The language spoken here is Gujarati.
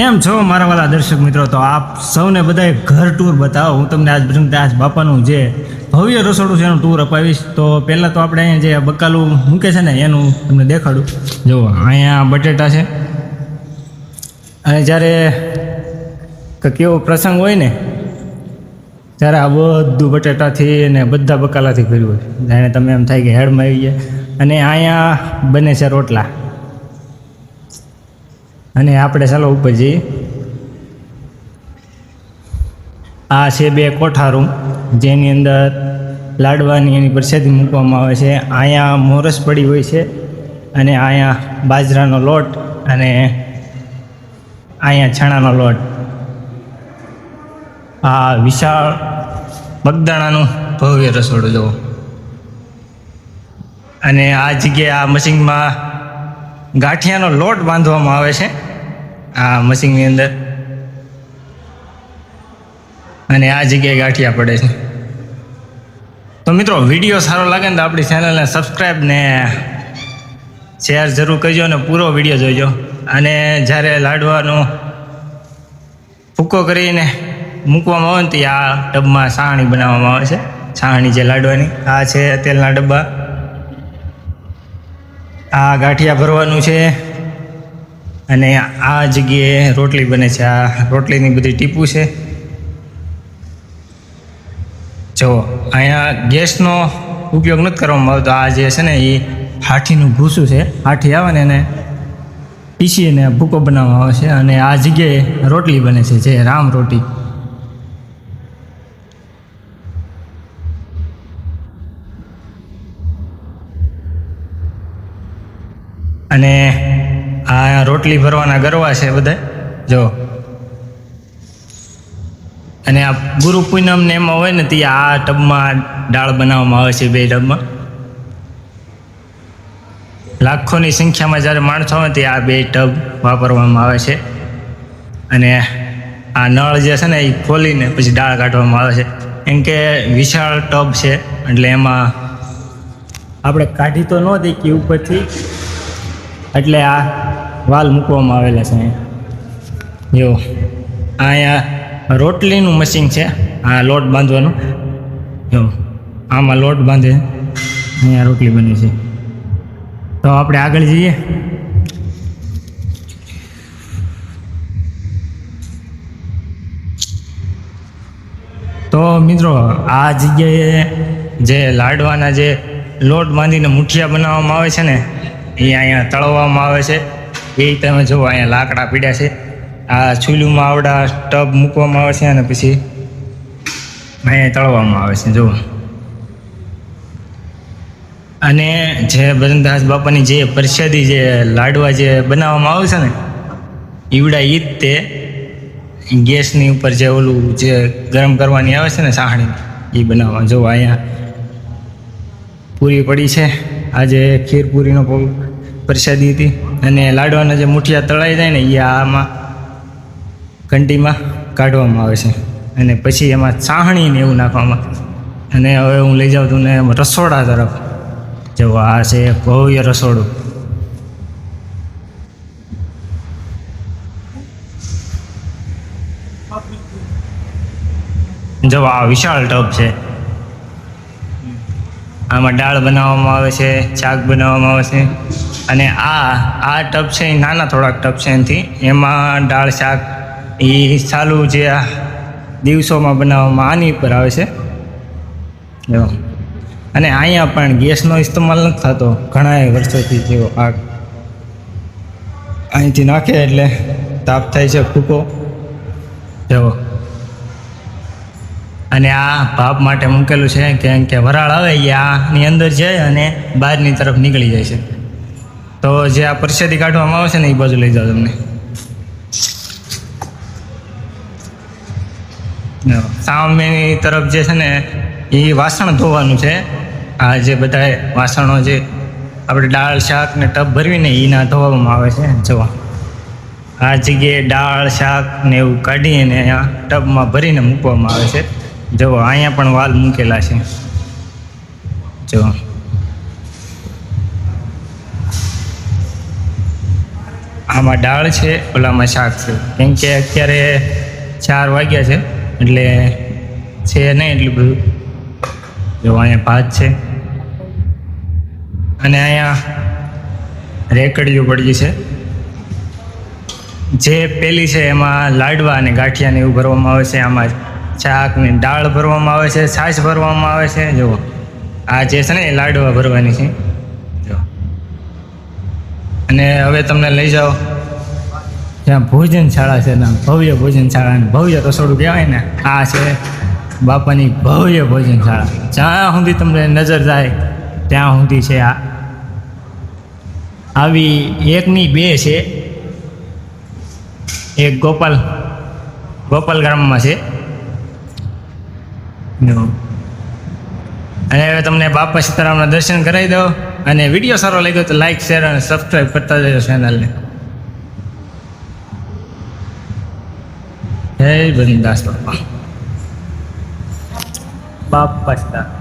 કેમ છો મારા વાલા દર્શક મિત્રો? તો આપ સૌને બધાએ ઘર ટૂર બતાવો. હું તમને આજ બાપાનું જે ભવ્ય રસોડું છે એનું ટૂર અપાવીશ. તો પહેલાં તો આપણે અહીંયા જે બકાલું મૂકે છે ને એનું તમને દેખાડું. જુઓ, અહીંયા બટેટા છે, અને જ્યારે કેવો પ્રસંગ હોય ને ત્યારે આ બધું બટેટાથી ને બધા બકાલાથી ભર્યું હોય, જાણે તમે એમ થાય કે હેડમાં આવી ગયા. અને અહીંયા બને છે રોટલા. અને આપણે ચાલો ઉપર જઈએ. આ છે 2 કોઠા રૂમ, જેની અંદર લાડવાની એની પ્રસાદી મૂકવામાં આવે છે. અહીંયા મોરસ પડી હોય છે, અને અહીંયા બાજરાનો લોટ, અને અહીંયા છાણાનો લોટ. આ વિશાળ બગદાણાનું ભવ્ય રસોડું જુઓ. અને આ જગ્યાએ આ મશીનમાં ગાંઠિયાનો લોટ બાંધવામાં આવે છે આ મશીનની અંદર, અને આ જગ્યાએ ગાંઠિયા પડે છે. તો મિત્રો, વિડીયો સારો લાગે ને તો આપણી ચેનલને સબસ્ક્રાઈબ ને શેર જરૂર કરજો, અને પૂરો વિડીયો જોઈજો. અને જ્યારે લાડવાનો ભૂકો કરીને મૂકવામાં આવે ને તો આ ટબમાં સાહણી બનાવવામાં આવે છે. સાહણી જે લાડવાની, આ છે તેલના ડબ્બા. આ ગાંઠિયા ભરવાનું છે, અને આ જગ્યાએ રોટલી બને છે. આ રોટલીની બધી ટીપું છે. જો અહીંયા ગેસનો ઉપયોગ નથી કરવામાં આવતો. આ જે છે ને એ હાથીનું ભૂસું છે. હાથી આવે ને એને પીસીને ભૂકો બનાવવામાં આવે છે, અને આ જગ્યાએ રોટલી બને છે, જે રામ રોટી. અને આ રોટલી ભરવાના ગરવા છે બધા, જો. અને આ ગુરુ પૂનમ ને એમાં હોય ને તે આ ટબમાં દાળ બનાવવામાં આવે છે. 2 ટબમાં લાખોની સંખ્યામાં જ્યારે માણસો આવે તે આ 2 ટબ વાપરવામાં આવે છે. અને આ નળ જે છે ને એ ખોલીને પછી દાળ કાઢવામાં આવે છે, કેમ કે વિશાળ ટબ છે, એટલે એમાં આપણે કાઢી તો ન દઈએ ઉપરથી, એટલે આ વાલ મૂકવામાં આવેલા છે. જો અહીંયા રોટલીનું મશીન છે, આ લોટ બાંધવાનું. જો આમાં લોટ બાંધે, અહીંયા રોટલી બને છે. તો આપણે આગળ જઈએ. તો મિત્રો, આ જગ્યાએ જે લાડવાના જે લોટ બાંધીને મુઠિયા બનાવવામાં આવે છે ને એ અહીંયા તળવામાં આવે છે. એ તમે જુઓ, અહીંયા લાકડા પીડ્યા છે. આ ચૂલુમાં આવડા ટબ મૂકવામાં આવે છે, અને પછી અહીંયા તળવામાં આવે છે, જુઓ. અને જે બજરંગદાસ બાપાની જે પ્રસાદી જે લાડવા જે બનાવવામાં આવે છે ને ઈવડા ઈ જ તે ગેસની ઉપર જે ઓલું જે ગરમ કરવાની આવે છે ને સાહણી, એ બનાવવા. જુઓ અહીંયા પૂરી પડી છે. આજે ખીર પૂરીનો પ્રસાદી હતી. અને લાડવાના જે મુઠિયા તળાઈ જાય ને એ આમાં ઘંટીમાં કાઢવામાં આવે છે, અને પછી એમાં સાહણીને એવું નાખવામાં. અને હવે હું લઈ જાઉં છું ને રસોડા તરફ. જો આ છે ભવ્ય રસોડું. જો આ વિશાળ ટબ છે. આમાં દાળ બનાવવામાં આવે છે, શાક બનાવવામાં આવે છે. અને આ ટબ છે એ નાના થોડાક ટબ છે એનાથી. એમાં દાળ શાક એ ચાલુ જે આ દિવસોમાં બનાવવામાં આની ઉપર આવે છે. અને અહીંયા પણ ગેસનો ઇસ્તેમાલ નથી થતો ઘણા વર્ષોથી. જેવો આગ અહીંથી નાખે એટલે તાપ થાય છે, ફૂકો જેવો. અને આ ભાપ માટે મૂકેલું છે, કેમ કે વરાળ આવે એ આની અંદર જાય અને બહારની તરફ નીકળી જાય છે. તો જે આ પ્રસાદી કાઢવામાં આવે છે ને એ બાજુ લઈ જાઓ તમને. સામેની તરફ જે છે ને એ વાસણ ધોવાનું છે. આ જે બધા વાસણો જે આપણે દાળ શાક ને ટબ ભરવીને એના ધોવામાં આવે છે. જવા આ જગ્યાએ દાળ શાક ને એવું કાઢીને આ ટબમાં ભરીને મૂકવામાં આવે છે. જુઓ અહીંયા પણ વાલ મૂકેલા છે. જો આમાં દાળ છે, ઓલામાં શાક છે. કેમ કે અત્યારે 4 વાગ્યા છે એટલે છે નહીં એટલું બધું. જો અહીંયા ભાત છે અને અહીંયા રેકડીઓ પડી છે. જે પેલી છે એમાં લાડવા અને ગાંઠિયા ને એવું ભરવામાં આવે છે. આમાં શાક ને દાળ ભરવામાં આવે છે, છાશ ભરવામાં આવે છે. જો આ જે છે ને એ લાડવા ભરવાની છે. જો અને હવે તમને લઈ જાઓ ત્યાં ભોજનશાળા છે ને, ભવ્ય ભોજનશાળા ને ભવ્ય રસોડું કહેવાય ને, આ છે બાપાની ભવ્ય ભોજનશાળા. જ્યાં સુધી તમને નજર જાય ત્યાં સુધી છે. આ આવી એકની બે છે. એક ગોપાલ ગ્રામમાં છે. અને હવે તમને બાપા સીતારામના દર્શન કરાવી દો. અને વિડીયો સારો લાગ્યો તો લાઈક, શેર અને સબસ્ક્રાઈબ કરતા જજો ચેનલને. જય બદ્રીનાથ બાપા સીતારામ.